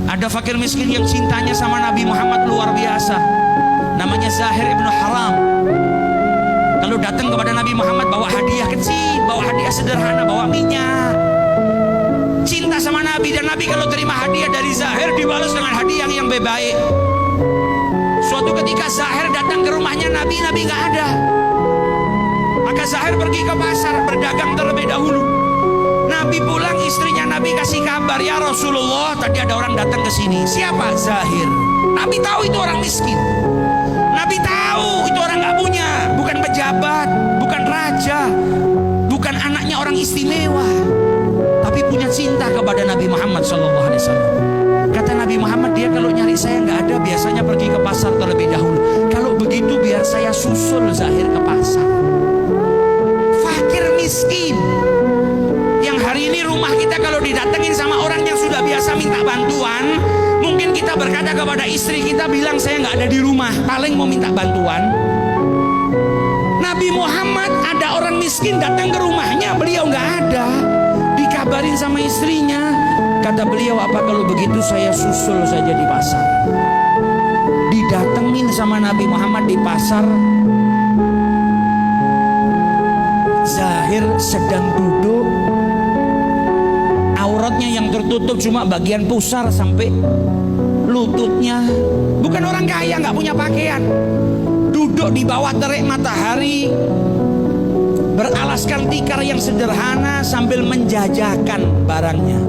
Ada fakir miskin yang cintanya sama Nabi Muhammad luar biasa. Namanya Zahir ibnu Haram. Kalau datang kepada Nabi Muhammad bawa hadiah kecil, bawa hadiah sederhana, bawa minyak. Cinta sama Nabi, dan Nabi kalau terima hadiah dari Zahir dibalas dengan hadiah yang baik. Suatu ketika Zahir datang ke rumahnya Nabi nggak ada. Maka Zahir pergi ke pasar berdagang terlebih dahulu. Nabi pulang, istrinya Nabi kasih kabar, ya Rasulullah, tadi ada orang datang ke sini. Siapa? Zahir. Nabi tahu itu orang miskin. Nabi tahu itu orang nggak punya, bukan pejabat, bukan raja, bukan anaknya orang istimewa, tapi punya cinta kepada Nabi Muhammad SAW. Kata Nabi Muhammad, dia kalau nyari saya nggak ada, biasanya pergi ke pasar terlebih dahulu. Kalau begitu biar saya susul Zahir ke pasar. Fakir miskin yang hari ini rumah kita kalau didatengin sama orang yang sudah biasa minta bantuan, mungkin kita berkata kepada istri kita, bilang saya nggak ada di rumah, paling mau minta bantuan. Nabi Muhammad ada orang miskin datang ke rumahnya, beliau nggak ada, dikabarin sama istrinya. Kata beliau, apa kalau begitu saya susul saja di pasar. Didatengin sama Nabi Muhammad di pasar. Zahir sedang duduk, auratnya yang tertutup cuma bagian pusar sampai lututnya. Bukan orang kaya, nggak punya pakaian. Duduk di bawah terik matahari, beralaskan tikar yang sederhana sambil menjajakan barangnya,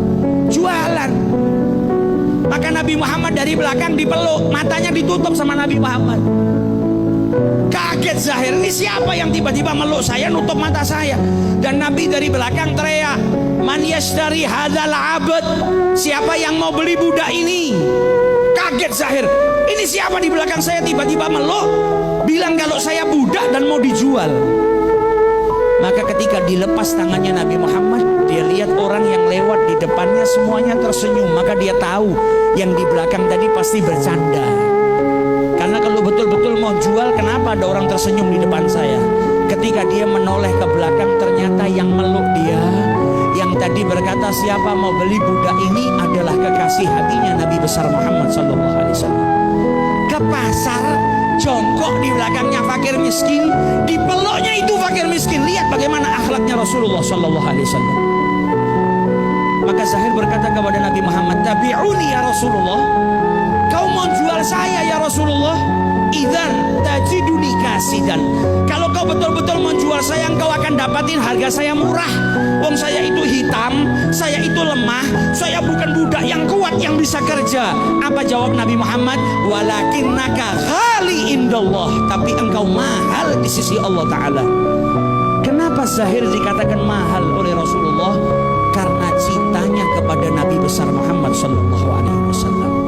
jualan. Maka Nabi Muhammad dari belakang dipeluk, matanya ditutup sama Nabi Muhammad. Kaget Zahir, ini siapa yang tiba-tiba meluk saya, nutup mata saya. Dan Nabi dari belakang teriak, man yashtari hadzal abd, siapa yang mau beli budak ini? Kaget Zahir, ini siapa di belakang saya tiba-tiba meluk, bilang kalau saya budak dan mau dijual. Maka ketika dilepas tangannya Nabi Muhammad, dia lihat orang yang lewat di depannya semuanya tersenyum. Maka dia tahu yang di belakang tadi pasti bercanda. Karena kalau betul-betul mau jual, kenapa ada orang tersenyum di depan saya? Ketika dia menoleh ke belakang, ternyata yang meluk dia, yang tadi berkata siapa mau beli budak ini, adalah kekasih hatinya Nabi besar Muhammad SAW. Ke pasar, jongkok di belakangnya fakir miskin, dipeluknya itu fakir miskin. Lihat bagaimana akhlaknya Rasulullah SAW. Maka Zahir berkata kepada Nabi Muhammad, tabi'uni ya Rasulullah, kau mau jual saya ya Rasulullah? Idzan tajiduni kasidan, kalau kau betul-betul menjual saya, engkau akan dapatin harga saya murah. Wong saya itu hitam, saya itu lemah, saya bukan budak yang kuat yang bisa kerja. Apa jawab Nabi Muhammad? Walakinnaka ghali indallah, tapi engkau mahal di sisi Allah Ta'ala. Kenapa Zahir dikatakan mahal oleh Rasulullah? Karena cintanya kepada Nabi besar Muhammad SAW.